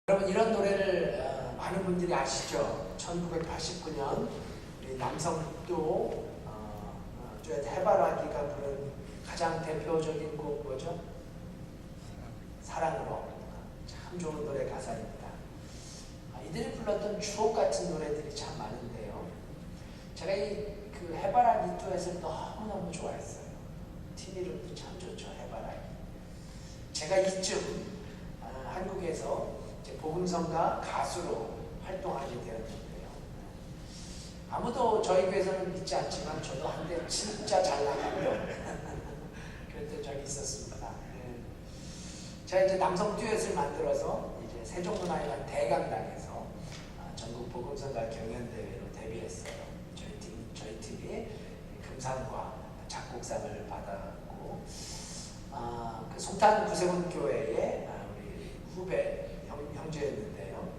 여러분 이런 노래를 많은 분들이 아시죠? 1989년 우리 남성도 듀엣 해바라기가 부른 가장 대표적인 곡 뭐죠? 사랑으로. 참 좋은 노래 가사입니다. 이들이 불렀던 주옥 같은 노래들이 참 많은데요. 제가 이 그 해바라기 듀엣을 너무너무 좋아했어요. 팀 이름도 참 좋죠. 해바라기. 제가 이쯤 한국에서 복음성가 가수로 활동하게 되었는데요. 아무도 저희 교회에서는 믿지 않지만 저도 한때 진짜 잘 나가고요. 그랬던 적이 있었습니다. 제가 이제 남성 듀엣을 만들어서 이제 세종문화회관 대강당에서 전국 복음성가 경연대회로 데뷔했어요. 저희 팀이 금상과 작곡상을 받았고, 그 송탄 구세군 교회의 우리 후배 형제였는데요.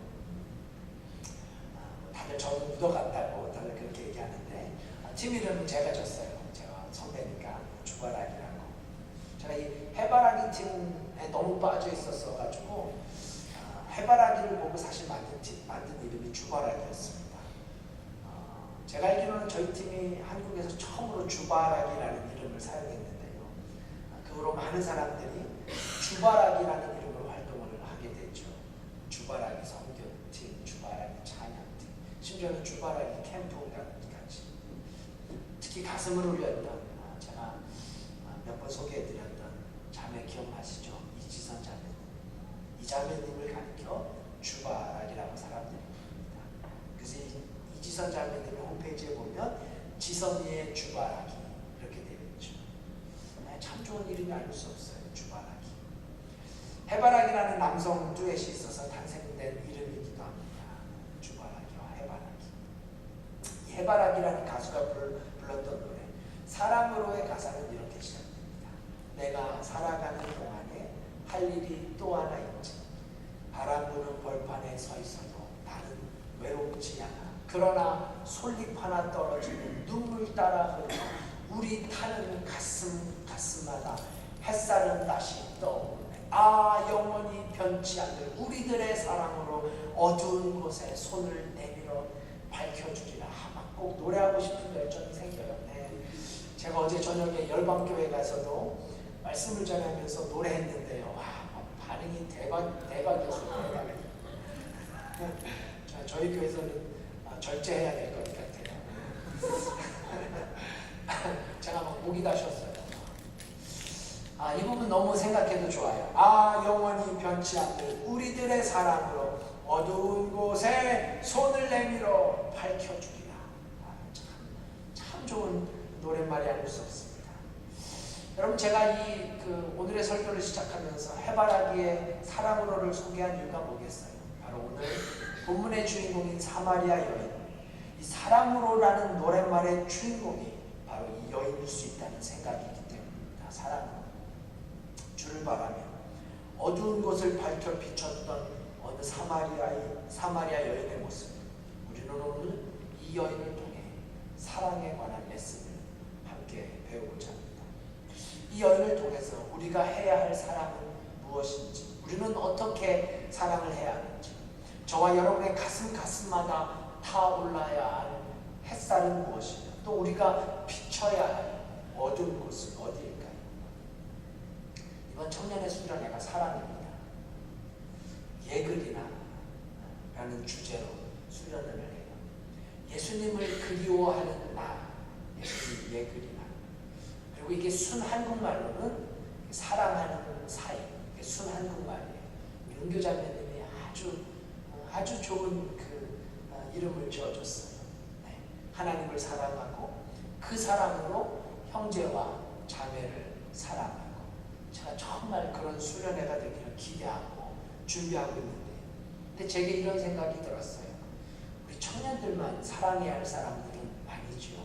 다들 저는 묻어갔다고 다들 그렇게 얘기하는데 팀 이름은 제가 줬어요. 제가 선배니까 주바라기라고. 제가 이 해바라기 팀에 너무 빠져 있었어 가지고 해바라기를 보고 사실 만든 이름이 주바라기였습니다. 제가 알기로는 저희 팀이 한국에서 처음으로 주바라기라는 이름을 사용했는데요. 그 후로 많은 사람들이 주바라기라는 이름으로 활동을 하게 됐죠. 주바라기 성교팀, 주바라기 찬양팀, 심지어는 주바라기 캠프까지. 특히 가슴을 울렸던 제가 몇 번 소개해드렸던 자매 기억나시죠? 이지선 자매님. 이 자매님을 가리켜 주바라기라고 사람들이 부릅니다. 그래서 이지선 자매님의 홈페이지에 보면 지선이의 주바라기 이렇게 되어 있죠. 참 좋은 이름이 아닐 수 없어요. 주바라기. 해바라기라는 남성 듀엣이 있어서 탄생된 이름이기도 합니다. 주바라기와 해바라기. 이 해바라기라는 가수가 불렀던 노래 사랑으로의 가사는 이렇게 시작됩니다. 내가 살아가는 동안에 할 일이 또 하나 있지. 바람 부는 벌판에 서 있어도 나는 외롭지 않아. 그러나 솔잎 하나 떨어지는 눈물 따라 흐르는 우리 타는 가슴마다 햇살은 다시 떠오르네. 영원히 변치 않을 우리들의 사랑으로 어두운 곳에 손을 내밀어 밝혀주리라. 꼭 노래하고 싶은 열정이 생겨요. 제가 어제 저녁에 열방교회 가서도 말씀을 전하면서 노래했는데요. 반응이 대박이었어요. 저희 교회에서는 절제해야 될 것 같아요. 제가 막 목이 다셨어요. 이 부분 너무 생각해도 좋아요. 영원히 변치 않는 우리들의 사랑으로 어두운 곳에 손을 내밀어 밝혀주리라. 참 좋은 노랫말이 아닐 수 없습니다. 여러분 제가 오늘의 설교를 시작하면서 해바라기의 사랑으로를 소개한 이유가 뭐겠어요? 바로 오늘 본문의 주인공인 사마리아 여인. 이 사랑으로라는 노랫말의 주인공이 바로 이 여인일 수 있다는 생각이기 때문입니다. 사랑으로. 주를 바라며 어두운 곳을 밝혀 비췄던 어느 사마리아 여인의 모습. 우리는 오늘 이 여인을 통해 사랑에 관한 레슨을 함께 배우고자 합니다. 이 여인을 통해서 우리가 해야 할 사랑은 무엇인지, 우리는 어떻게 사랑을 해야 하는지, 저와 여러분의 가슴마다 타올라야 할 햇살은 무엇이며, 또 우리가 비춰야 할 어두운 곳은 어디일까요? 이번 청년의 수련회가 사랑입니다. 예그리나 라는 주제로 수련을 해요. 예수님을 그리워하는 나, 예수님 예그리나. 그리고 이게 순 한국말로는 사랑하는 사이, 순 한국말이에요. 윤교자매님이 아주 좋은 이름을 지어줬어요. 하나님을 사랑하고 그 사랑으로 형제와 자매를 사랑하고. 제가 정말 그런 수련회가 되기를 기대하고 준비하고 있는데, 근데 제게 이런 생각이 들었어요. 우리 청년들만 사랑해야 할 사람들은 아니죠.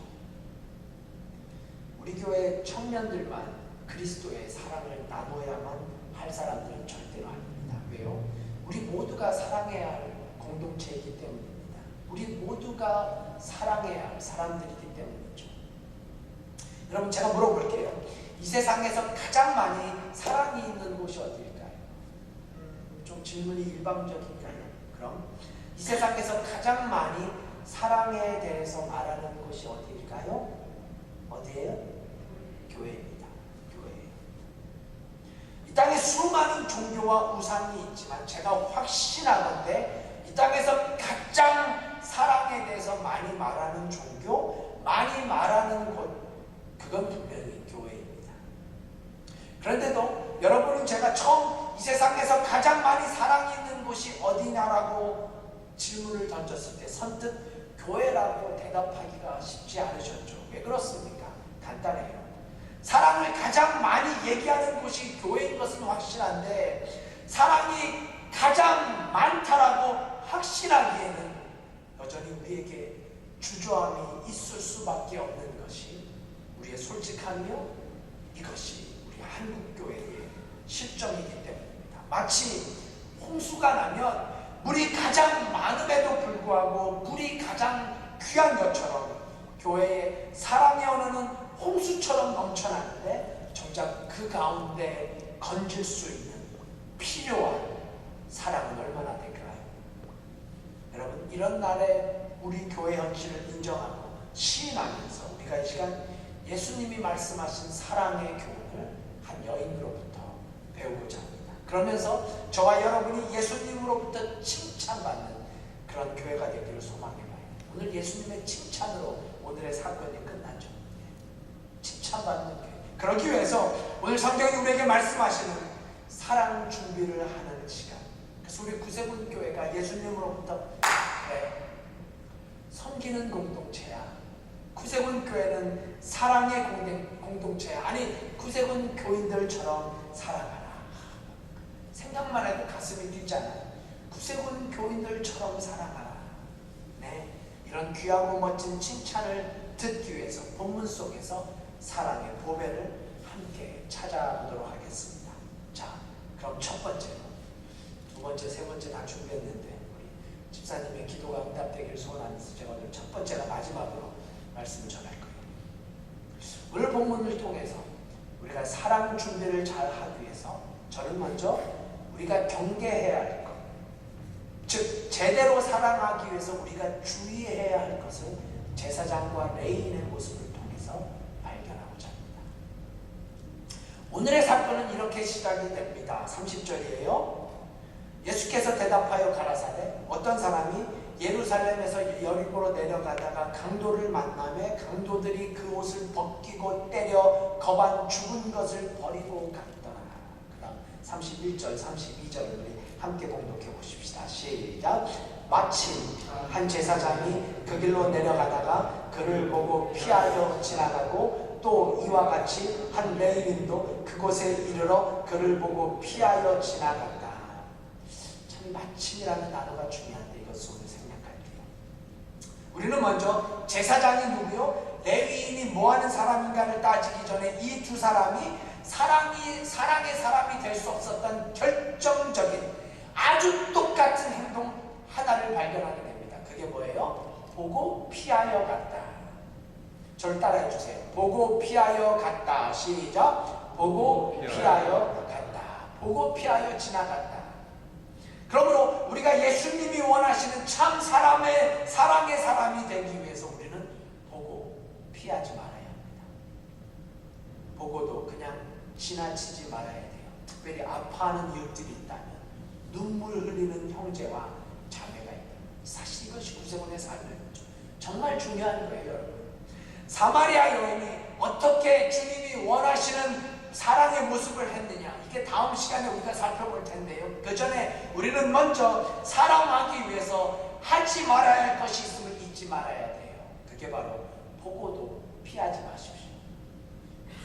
우리 교회 청년들만 그리스도의 사랑을 나눠야만 할 사람들은 절대로 아닙니다. 왜요? 우리 모두가 사랑해야 할 공동체이기 때문입니다. 우리 모두가 사랑해야 할 사람들이기 때문이죠. 여러분 제가 물어볼게요. 이 세상에서 가장 많이 사랑이 있는 곳이 어디일까요? 좀 질문이 일방적인가요? 그럼 이 세상에서 가장 많이 사랑에 대해서 말하는 곳이 어디일까요? 어디예요? 교회입니다. 교회예요. 이 땅에 수많은 종교와 우상이 있지만 제가 확신하건대 이 땅에서 가장 사랑에 대해서 많이 말하는 종교, 많이 말하는 곳, 그건 분명히 교회입니다. 그런데도 여러분은 제가 처음 이 세상에서 가장 많이 사랑이 있는 곳이 어디냐라고 질문을 던졌을 때 선뜻 교회라고 대답하기가 쉽지 않으셨죠. 왜 그렇습니까? 간단해요. 사랑을 가장 많이 얘기하는 곳이 교회인 것은 확실한데 사랑이 가장 많다라고 확신하기에는 여전히 우리에게 주저함이 있을 수밖에 없는 것이 우리의 솔직함이요, 이것이 우리 한국교회의 실정이기 때문입니다. 마치 홍수가 나면 물이 가장 많음에도 불구하고 물이 가장 귀한 것처럼 교회에 사랑의 언어는 홍수처럼 넘쳐나는데 정작 그 가운데 건질 수 있는 필요한 사랑은 얼마나 될까요? 여러분, 이런 날에 우리 교회 현실을 인정하고 시인하면서 우리가 이 시간 예수님이 말씀하신 사랑의 교훈을 한 여인으로부터 배우고자 합니다. 그러면서 저와 여러분이 예수님으로부터 칭찬받는 그런 교회가 되기를 소망해봐요. 오늘 예수님의 칭찬으로 오늘의 사건이 끝나죠. 칭찬받는 교회. 그러기 위해서 오늘 성경이 우리에게 말씀하시는 사랑 준비를 하는 시간. 그래서 우리 구세군 교회가 예수님으로부터 섬기는 공동체야. 구세군 교회는 사랑의 공동체야. 아니, 구세군 교인들처럼 살아가라. 생각만 해도 가슴이 뛰잖아요. 구세군 교인들처럼 살아가라. 네, 이런 귀하고 멋진 칭찬을 듣기 위해서 본문 속에서 사랑의 보배를 함께 찾아보도록 하겠습니다. 자, 그럼 첫 번째로, 두 번째, 세 번째 다 준비했는데 우리 집사님의 기도가 응답되기를 소원하면서 제가 오늘 첫 번째가 마지막으로 말씀을 전할 거예요. 오늘 본문을 통해서 우리가 사랑 준비를 잘 하기 위해서 저는 먼저 우리가 경계해야 할 것, 즉 제대로 사랑하기 위해서 우리가 주의해야 할 것을 제사장과 레위인의 모습을 통해서 발견하고자 합니다. 오늘의 사건은 이렇게 시작이 됩니다. 30절이에요. 예수께서 대답하여 가라사대 어떤 사람이 예루살렘에서 여리고로 내려가다가 강도를 만나매 강도들이 그 옷을 벗기고 때려 거반 죽은 것을 버리고 갔더라. 그 다음 31절 32절을 우리 함께 봉독해 보십시다. 시작. 마침 한 제사장이 그 길로 내려가다가 그를 보고 피하여 지나가고 또 이와 같이 한 레위인도 그곳에 이르러 그를 보고 피하여 지나간다. 참 마침이라는 단어가 중요한데 이것을 오늘 생각할게요. 우리는 먼저 제사장이 누구요? 레위인이 뭐하는 사람인가를 따지기 전에 이 두 사람이 사랑의 사람이 될 수 없었던 결정적인 아주 똑같은 행동 하나를 발견하게 됩니다. 그게 뭐예요? 보고 피하여 갔다. 저를 따라해 주세요. 보고 피하여 갔다. 시작. 보고 피하여 갔다. 보고 피하여 지나갔다. 그러므로 우리가 예수님이 원하시는 참 사랑의 사람이 되기 위해서 우리는 보고 피하지 말아야 합니다. 보고도 그냥 지나치지 말아야 돼요. 특별히 아파하는 이웃들이 있다면, 눈물 흘리는 형제와 자매가 있다. 사실 이것이 구세군의 삶이에요. 정말 중요한 거예요, 여러분. 사마리아 여인이 어떻게 주님이 원하시는 사랑의 모습을 했느냐, 이게 다음 시간에 우리가 살펴볼 텐데요. 그 전에 우리는 먼저 사랑하기 위해서 하지 말아야 할 것이 있음을 잊지 말아야 돼요. 그게 바로 보고도 피하지 마십시오.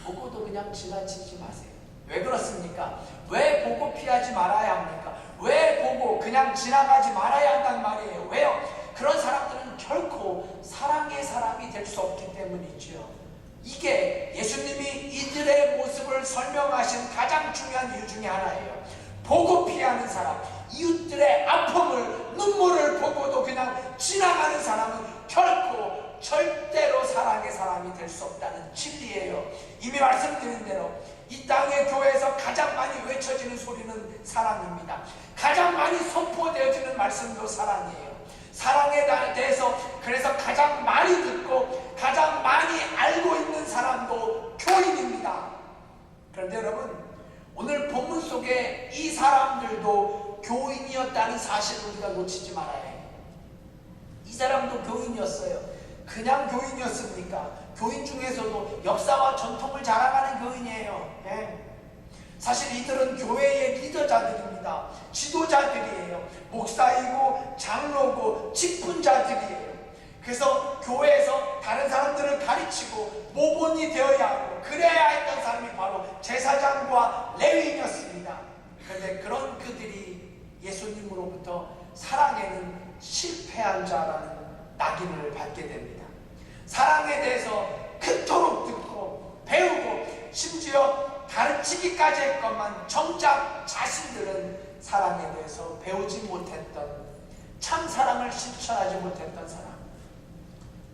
보고도 그냥 지나치지 마세요. 왜 그렇습니까? 왜 보고 피하지 말아야 합니까? 왜 보고 그냥 지나가지 말아야 한단 말이에요? 왜요? 그런 사람들은 결코 사랑의 사람이 될 수 없기 때문이지요. 이게 예수님이 이들의 모습을 설명하신 가장 중요한 이유 중에 하나예요. 보고 피하는 사람, 이웃들의 아픔을, 눈물을 보고도 그냥 지나가는 사람은 결코 절대로 사랑의 사람이 될 수 없다는 진리예요. 이미 말씀드린 대로 이 땅의 교회에서 가장 많이 외쳐지는 소리는 사랑입니다. 가장 많이 선포되어지는 말씀도 사랑이에요. 사랑에 대해서 그래서 가장 많이 듣고 가장 많이 알고 있는 사람도 교인입니다. 그런데 여러분, 오늘 본문 속에 이 사람들도 교인이었다는 사실을 우리가 놓치지 말아야 해요. 이 사람도 교인이었어요. 그냥 교인이었습니까? 교인 중에서도 역사와 전통을 자랑하는 교인이에요. 사실 이들은 교회의 리더자들입니다. 지도자들이에요. 목사이고 장로고 직분자들이에요. 그래서 교회에서 다른 사람들을 가르치고 모본이 되어야 하고 그래야 했던 사람이 바로 제사장과 레위인이었습니다. 그런데 그런 그들이 예수님으로부터 사랑에는 실패한 자라는 낙인을 받게 됩니다. 사랑에 대해서 그토록 듣고 배우고 심지어 가르치기까지 했건만 정작 자신들은 사랑에 대해서 배우지 못했던, 참 사랑을 실천하지 못했던 사람,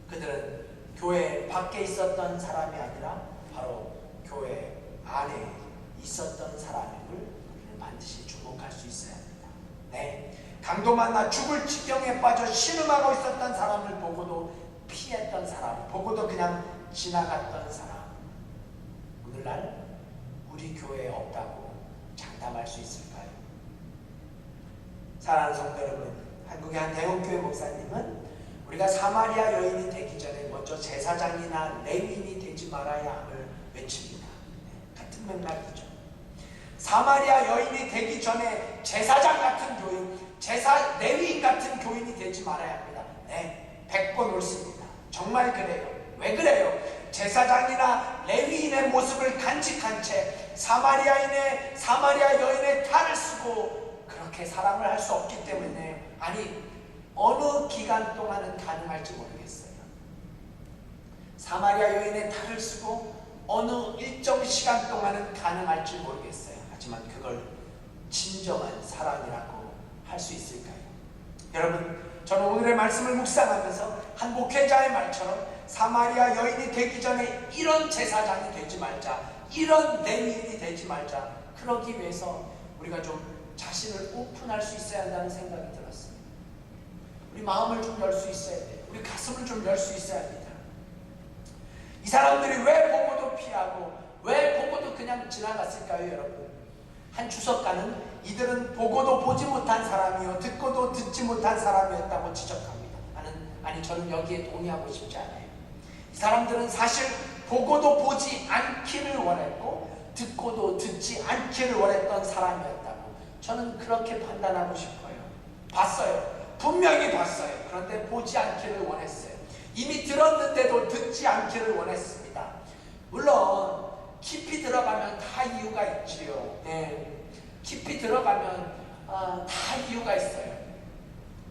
그들은 교회 밖에 있었던 사람이 아니라 바로 교회 안에 있었던 사람임을 우리는 반드시 주목할 수 있어야 합니다. 네, 강도 만나 죽을 지경에 빠져 신음하고 있었던 사람을 보고도 피했던 사람, 보고도 그냥 지나갔던 사람, 오늘날 우리 교회에 없다고 장담할 수 있을까요? 사랑하는 성도 여러분, 한국의 한 대형교회 목사님은 우리가 사마리아 여인이 되기 전에 먼저 제사장이나 레위인이 되지 말아야 함을 외칩니다. 같은 맥락이죠. 사마리아 여인이 되기 전에 제사장 같은 교인, 레위인 같은 교인이 되지 말아야 합니다. 네, 100번 옳습니다. 정말 그래요. 왜 그래요? 제사장이나 레위인의 모습을 간직한 채 사마리아 여인의 탈을 쓰고 그렇게 사랑을 할 수 없기 때문에, 아니 어느 기간 동안은 가능할지 모르겠어요. 사마리아 여인의 탈을 쓰고 어느 일정 시간 동안은 가능할지 모르겠어요. 하지만 그걸 진정한 사랑이라고 할 수 있을까요? 여러분, 저는 오늘의 말씀을 묵상하면서 한 목회자의 말처럼 사마리아 여인이 되기 전에 이런 제사장이 되지 말자, 이런 레위인이 되지 말자, 그러기 위해서 우리가 좀 자신을 오픈할 수 있어야 한다는 생각이 들었습니다. 우리 마음을 좀 열 수 있어야 돼요. 우리 가슴을 좀 열 수 있어야 합니다. 이 사람들이 왜 보고도 피하고 왜 보고도 그냥 지나갔을까요, 여러분? 한 주석가는 이들은 보고도 보지 못한 사람이요 듣고도 듣지 못한 사람이었다고 지적합니다. 아니 저는 여기에 동의하고 싶지 않아요. 이 사람들은 사실 보고도 보지 않기를 원했고 듣고도 듣지 않기를 원했던 사람이었다고 저는 그렇게 판단하고 싶어요. 봤어요. 분명히 봤어요. 그런데 보지 않기를 원했어요. 이미 들었는데도 듣지 않기를 원했습니다. 물론 깊이 들어가면 다 이유가 있지요. 네. 깊이 들어가면 다 이유가 있어요.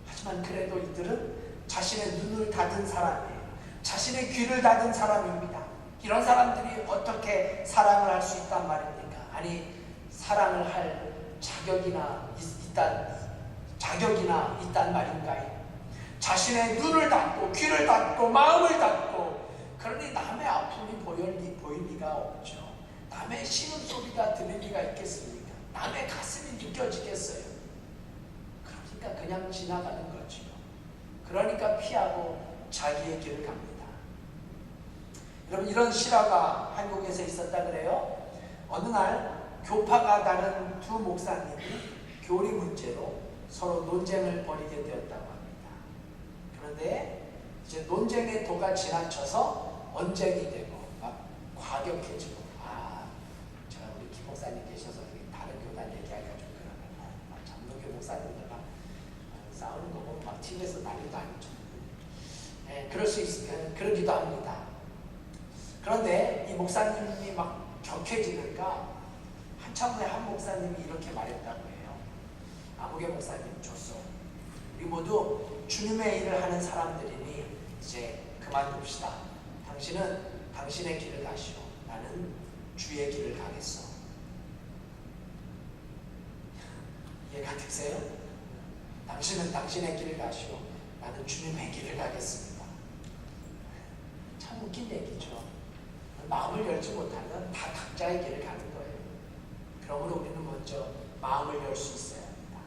하지만 그래도 이들은 자신의 눈을 닫은 사람이에요. 자신의 귀를 닫은 사람입니다. 이런 사람들이 어떻게 사랑을 할 수 있단 말입니까? 아니, 사랑을 할 자격이나 있단 말인가요? 자신의 눈을 닫고 귀를 닫고 마음을 닫고, 그러니 남의 아픔이 보일 리가 없죠. 남의 신음소리가 들릴 리가 있겠습니까? 남의 가슴이 느껴지겠어요? 그러니까 그냥 지나가는 거죠. 그러니까 피하고 자기의 길을 갑니다. 여러분, 이런 실화가 한국에서 있었다 그래요. 어느 날 교파가 다른 두 목사님이 교리 문제로 서로 논쟁을 벌이게 되었다고 합니다. 그런데 이제 논쟁의 도가 지나쳐서 언쟁이 되고 막 과격해지고, 제가 우리 김 목사님 계셔서 다른 교단 얘기하기가 좀 그러면 장로교 목사님들 막 싸우는 거 보면 막 TV에서 난리도 아니죠. 네, 그러기도 합니다. 그런데 이 목사님이 막 격해지니까 한참 후에 한 목사님이 이렇게 말했다고 해요. 아무개 목사님, 좋소. 우리 모두 주님의 일을 하는 사람들이니 이제 그만둡시다. 당신은 당신의 길을 가시오. 나는 주의 길을 가겠소. 이해가 되세요? 당신은 당신의 길을 가시오. 나는 주님의 길을 가겠습니다. 참 웃긴 얘기죠. 마음을 열지 못하면 다 각자의 길을 가는 거예요. 그러므로 우리는 먼저 마음을 열 수 있어야 합니다.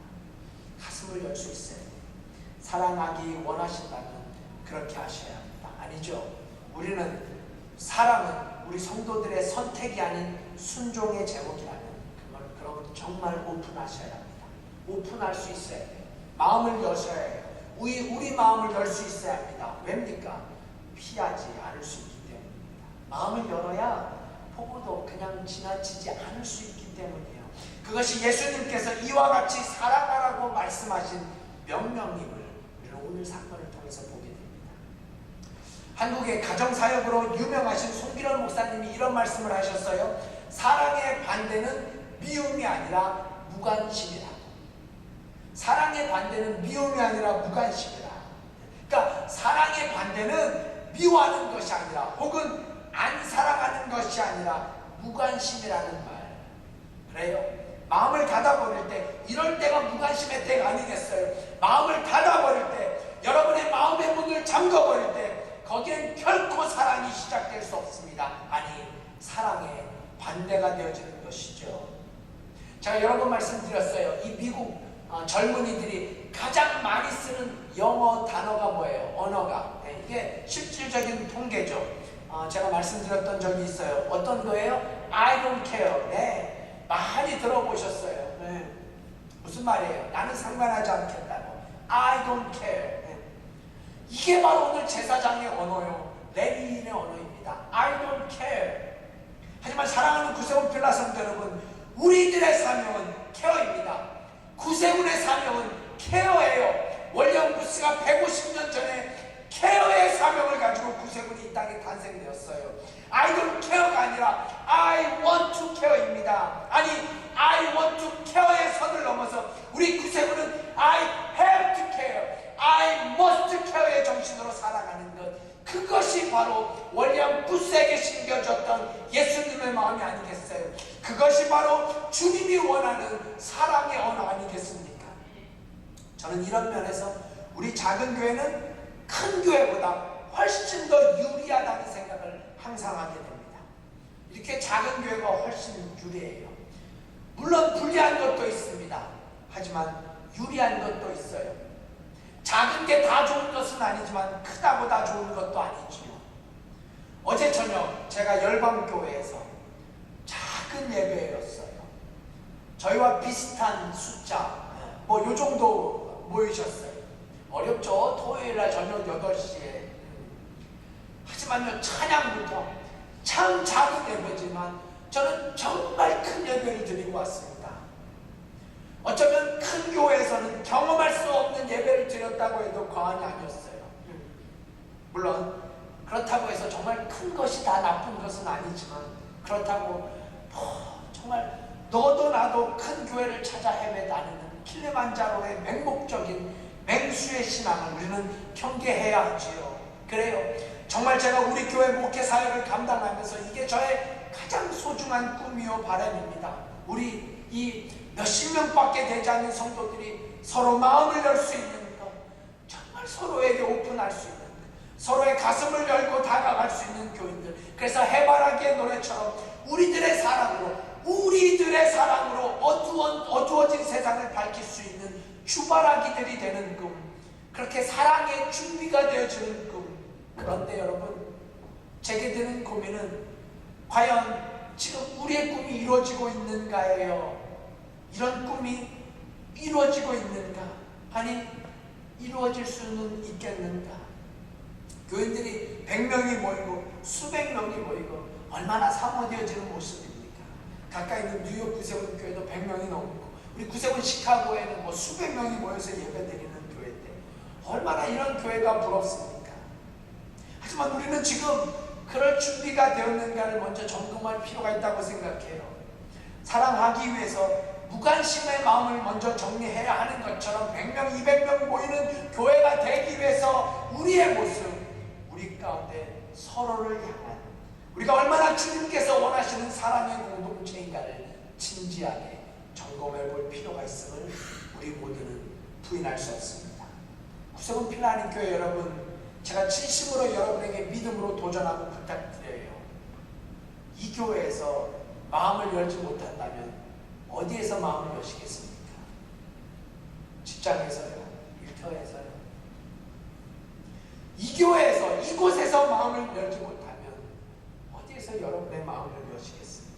가슴을 열 수 있어야 합니다. 사랑하기 원하신다면 그렇게 하셔야 합니다. 아니죠. 우리는 사랑은 우리 성도들의 선택이 아닌 순종의 제목이라면 그럼 정말 오픈하셔야 합니다. 오픈할 수 있어야 돼요. 마음을 여셔야 해요. 우리 마음을 열 수 있어야 합니다. 왜입니까? 피하지 않을 수 있기 때문입니다. 마음을 열어야 보고도 그냥 지나치지 않을 수 있기 때문이에요. 그것이 예수님께서 이와 같이 사랑하라고 말씀하신 명령임을 우리는 오늘 사건을 통해서 보게 됩니다. 한국의 가정사역으로 유명하신 송기론 목사님이 이런 말씀을 하셨어요. 사랑의 반대는 미움이 아니라 무관심이라. 사랑의 반대는 미움이 아니라 무관심이라. 그러니까 사랑의 반대는 미워하는 것이 아니라 혹은 안 사랑하는 것이 아니라 무관심이라는 말. 그래요. 마음을 닫아버릴 때, 이럴 때가 무관심의 때가 아니겠어요. 마음을 닫아버릴 때, 여러분의 마음의 문을 잠궈버릴 때 거기엔 결코 사랑이 시작될 수 없습니다. 아니, 사랑의 반대가 되어지는 것이죠. 제가 여러 번 말씀드렸어요. 이 미국 젊은이들이 가장 많이 쓰는 영어 단어가 뭐예요? 언어가. 네, 이게 실질적인 통계죠. 제가 말씀드렸던 적이 있어요. 어떤 거예요? I don't care. 네, 많이 들어보셨어요. 네. 무슨 말이에요? 나는 상관하지 않겠다고. I don't care. 네. 이게 바로 오늘 제사장의 언어요. 레위인의 언어입니다. I don't care. 하지만 사랑하는 구세군 필라 성도 여러분, 우리들의 사명은 케어입니다. 구세군의 사명은 케어예요. 월리엄 부스가 150년 전에 케어의 사명을 가지고 구세군이 이 땅에 탄생되었어요. I don't care가 아니라 I want to care입니다. 아니, I want to care의 선을 넘어서 우리 구세군은 I have to care, I must care의 정신으로 살아가는 것, 그것이 바로 월리엄 부스에게 심겨졌던 예수님의 마음이 아니겠어요? 그것이 바로 주님이 원하는 사랑의 언어 아니겠습니까? 저는 이런 면에서 우리 작은 교회는 큰 교회보다 훨씬 더 유리하다는 생각을 항상 하게 됩니다. 이렇게 작은 교회가 훨씬 유리해요. 물론 불리한 것도 있습니다. 하지만 유리한 것도 있어요. 작은 게 다 좋은 것은 아니지만 크다고 다 좋은 것도 아니지요. 어제 저녁 제가 열방교회에서 작은 예배였어요. 저희와 비슷한 숫자, 뭐 요 정도 모이셨어요. 어렵죠. 토요일날 저녁 8시에. 하지만요, 찬양부터 참 작은 예배지만 저는 정말 큰 예배를 드리고 왔습니다. 어쩌면 큰 교회에서는 경험할 수 없는 예배를 드렸다고 해도 과언이 아니었어요. 물론 그렇다고 해서 정말 큰 것이 다 나쁜 것은 아니지만, 그렇다고 정말 너도 나도 큰 교회를 찾아 헤매다니는 킬리만자로의 맹목적인 맹수의 신앙을 우리는 경계해야 하지요. 그래요. 정말 제가 우리 교회 목회 사역을 감당하면서 이게 저의 가장 소중한 꿈이요 바람입니다. 우리 이 몇십 명밖에 되지 않는 성도들이 서로 마음을 열 수 있는 것, 정말 서로에게 오픈할 수 있는 것, 서로의 가슴을 열고 다가갈 수 있는 교인들. 그래서 해바라기의 노래처럼 우리들의 사랑으로 어두워진 세상을 밝힐 수 있는 주바라기들이 되는 꿈, 그렇게 사랑의 준비가 되어지는 꿈. 그런데 여러분, 제게 드는 고민은 과연 지금 우리의 꿈이 이루어지고 있는가예요. 이런 꿈이 이루어지고 있는가? 아니, 이루어질 수는 있겠는가? 교인들이 100명이 모이고 수백 명이 모이고 얼마나 사모되어지는 모습입니까? 가까이 있는 뉴욕 구세군 교회도 100명이 넘고, 우리 구세군 시카고에는 뭐 수백 명이 모여서 예배드리는 교회인데 얼마나 이런 교회가 부럽습니까? 하지만 우리는 지금 그럴 준비가 되었는가를 먼저 점검할 필요가 있다고 생각해요. 사랑하기 위해서 무관심의 마음을 먼저 정리해야 하는 것처럼 100명, 200명 모이는 교회가 되기 위해서 우리의 모습, 우리 가운데 서로를 향한, 우리가 얼마나 주님께서 원하시는 사랑의 공동체인가를 진지하게 점검해 볼 필요가 있음을 우리 모두는 부인할 수 없습니다. 구세군 필라하는 교회 여러분, 제가 진심으로 여러분에게 믿음으로 도전하고 부탁드려요. 이 교회에서 마음을 열지 못한다면 어디에서 마음을 여시겠습니까? 직장에서요? 일터에서요? 이 교회에서, 이곳에서 마음을 열지 못하면 어디에서 여러분의 마음을 여시겠습니까?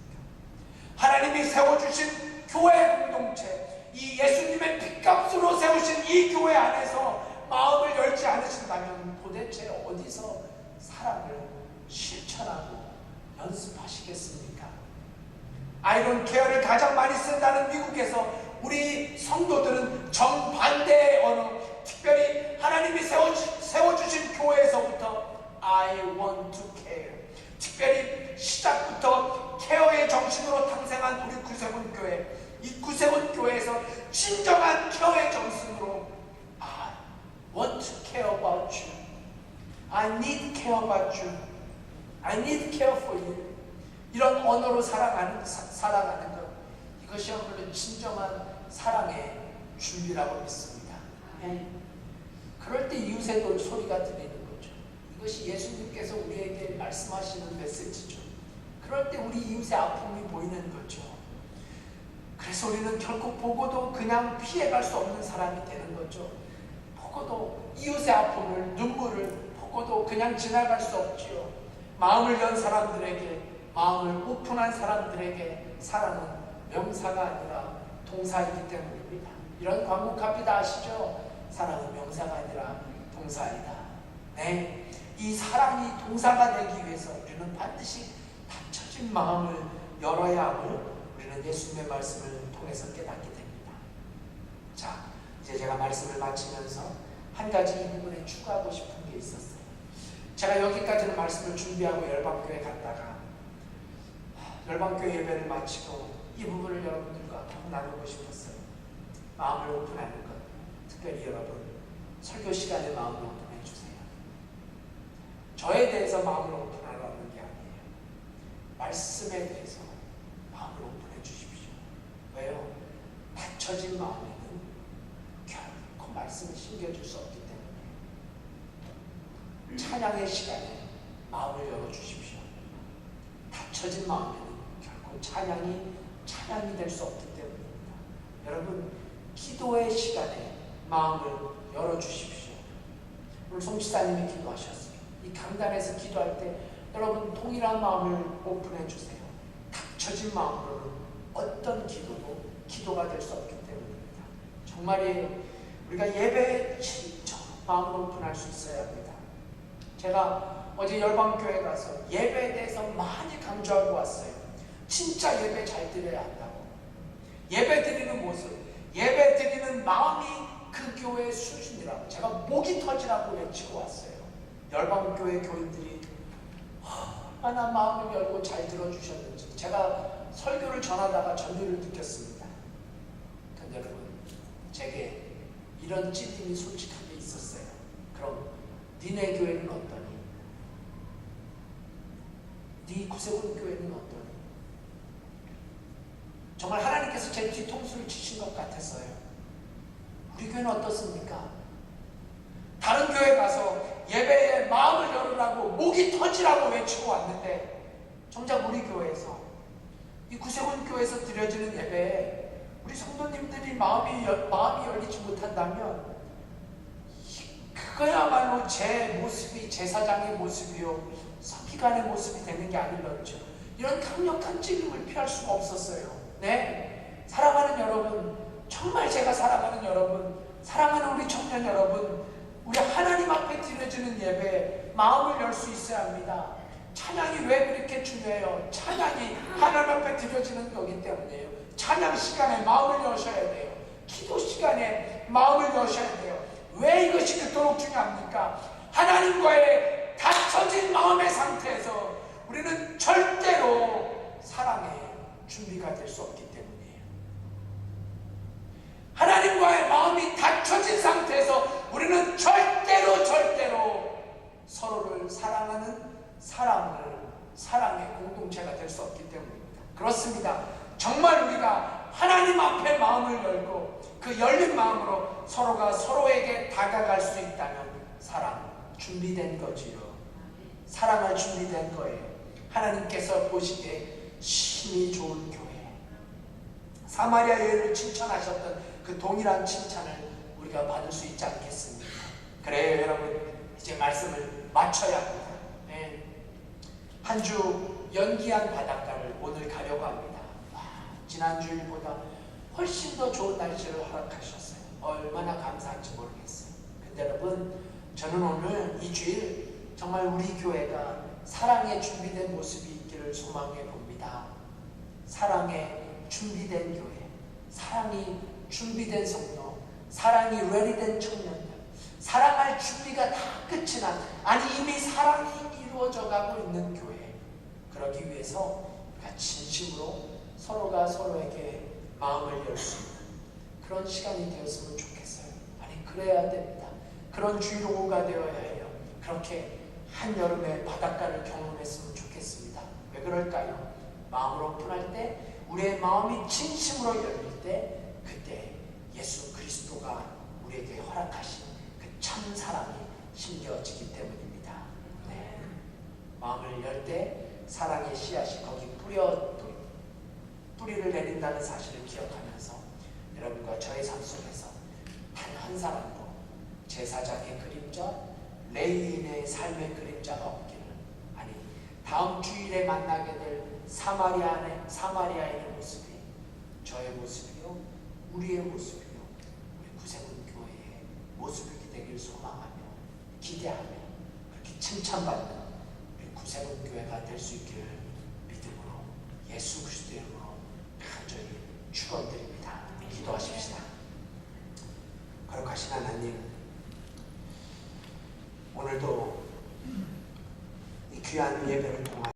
하나님이 세워주신 교회 공동체, 이 예수님의 핏값으로 세우신 이 교회 안에서 마음을 열지 않으신다면 도대체 어디서 사랑을 실천하고 연습하시겠습니까? 아이론 케어를 가장 많이 쓴다는 미국에서 우리 성도들은 정반대의 언어, 특별히 하나님이 세워주신 교회에서부터 I want to care, 특별히 시작부터 케어의 정신으로 탄생한 우리 구세군 교회, 이 구세군 교회에서 진정한 케어의 정신으로 I want to care about you, I need care about you, I need care for you, 이런 언어로 살아가는 것, 이것이야말로 진정한 사랑의 준비라고 믿습니다. 그럴 때 이웃의 소리가 들리는 거죠. 이것이 예수님께서 우리에게 말씀하시는 메시지죠. 그럴 때 우리 이웃의 아픔이 보이는 거죠. 그래서 우리는 결코 보고도 그냥 피해갈 수 없는 사람이 되는 거죠. 보고도 이웃의 아픔을, 눈물을 보고도 그냥 지나갈 수 없지요. 마음을 연 사람들에게, 마음을 오픈한 사람들에게 사랑은 명사가 아니라 동사이기 때문입니다. 이런 광고카피다 아시죠? 사랑은 명사가 아니라 동사이다. 네, 이 사랑이 동사가 되기 위해서 우리는 반드시 닫혀진 마음을 열어야 함을 우리는 예수님의 말씀을 통해서 깨닫게 됩니다. 자, 이제 제가 말씀을 마치면서 한 가지 이 부분에 추가하고 싶은 게 있었어요. 제가 여기까지는 말씀을 준비하고 열방교회 갔다가 열방교회 예배를 마치고 이 부분을 여러분들과 더 나누고 싶었어요. 마음을 오픈하는 것, 특별히 여러분 설교 시간에 마음을 오픈해 주세요. 저에 대해서 마음을 오픈하라는 게 아니에요. 말씀에 대해서 마음을 오픈해 주십시오. 왜요? 닫혀진 마음에는 결코 말씀을 심겨줄 수 없기 때문에 찬양의 시간에 마음을 열어주십시오. 닫혀진 마음에는 결코 찬양이 될 수 없기 때문입니다. 여러분, 기도의 시간에 마음을 열어주십시오. 오늘 송지사님이 기도하셨어요. 이 강단에서 기도할 때 여러분 동일한 마음을 오픈해 주세요. 닫혀진 마음으로는 어떤 기도도 기도가 될 수 없기 때문입니다. 정말이에요. 우리가 예배에 진짜 마음을 오픈할 수 있어야 합니다. 제가 어제 열방교회 가서 예배에 대해서 많이 강조하고 왔어요. 진짜 예배 잘 드려야 한다고. 예배 드리는 모습, 예배 드리는 마음이 그 교회의 수준이라고 제가 목이 터지라고 외치고 왔어요. 열방교회 교인들이 얼마나 마음을 열고 잘 들어주셨는지 제가 설교를 전하다가 전율을 느꼈습니다. 근데 여러분, 제게 이런 찔림이 솔직하게 있었어요. 그럼 니네 교회는 어떠니? 네 구세군 교회는 어떠니? 정말 하나님께서 제 뒤통수를 치신 것 같았어요. 우리 교회는 어떻습니까? 다른 교회 가서 예배에 마음을 열으라고 목이 터지라고 외치고 왔는데 정작 우리 교회에서 이 구세군 교회에서 드려지는 예배에 우리 성도님들이 마음이 열리지 못한다면 그거야말로 제 모습이 제사장의 모습이요 서기관의 모습이 되는 게 아닐런죠. 이런 강력한 찔림을 피할 수가 없었어요. 네, 사랑하는 여러분, 정말 제가 사랑하는 여러분, 사랑하는 우리 청년 여러분, 우리 하나님 앞에 드려지는 예배에 마음을 열 수 있어야 합니다. 찬양이 왜 그렇게 중요해요? 찬양이 하나님 앞에 드려지는 거기 때문이에요. 찬양 시간에 마음을 여셔야 돼요. 기도 시간에 마음을 여셔야 돼요. 왜 이것이 그토록 중요합니까? 하나님과의 닫혀진 마음의 상태에서 우리는 절대로 사랑의 준비가 될 수 없기 때문이에요. 하나님과의 마음이 닫혀진 상태에서 우리는 절대로 서로를 사랑하는 사랑의 공동체가 될 수 없기 때문입니다. 그렇습니다. 정말 우리가 하나님 앞에 마음을 열고 그 열린 마음으로 서로가 서로에게 다가갈 수 있다면 사랑 준비된 거지요. 사랑할 준비된 거예요. 하나님께서 보시기에 심히 좋은 교회, 사마리아 여인을 칭찬하셨던 그 동일한 칭찬을 우리가 받을 수 있지 않겠습니까? 그래요 여러분, 이제 말씀을 마쳐야 합니다. 네. 한 주 연기한 바닷가를 오늘 가려고 합니다. 지난주일보다 훨씬 더 좋은 날씨를 허락하셨어요. 얼마나 감사한지 모르겠어요. 근데 여러분, 저는 오늘 이 주일 정말 우리 교회가 사랑에 준비된 모습이 있기를 소망해 봅니다. 사랑에 준비된 교회, 사랑이 준비된 성도, 사랑이 레디된 청년들, 사랑할 준비가 다 끝이 난, 아니 이미 사랑이 이루어져 가고 있는 교회, 그러기 위해서 우리가 진심으로 서로가 서로에게 마음을 열 수 있는 그런 시간이 되었으면 좋겠어요. 아니 그래야 됩니다. 그런 주일 오후가 되어야 해요. 그렇게 한여름의 바닷가를 경험했으면 좋겠습니다. 왜 그럴까요? 마음을 오픈할 때, 우리의 마음이 진심으로 열릴 때, 그때 예수 그리스도가 우리에게 허락하신 그 참 사랑이 심겨지기 때문입니다. 네. 마음을 열 때 사랑의 씨앗이 거기 뿌리를 내린다는 사실을 기억하면서 여러분과 저의 삶 속에서 단 한 사람도 제사장의 그림자, 레위인의 삶의 그림자가 없기를, 아니 다음 주일에 만나게 될 사마리아인의 모습이 저의 모습이요, 우리의 모습이요, 우리 구세군 교회의 모습이 되길 소망하며 기대하며 그렇게 칭찬받는 우리 구세군 교회가 될 수 있기를 믿음으로 예수 그리스도의 이름으로 간절히 축원드립니다. 기도하십시다. 거룩하신 하나님, 오늘도 이 귀한 예배를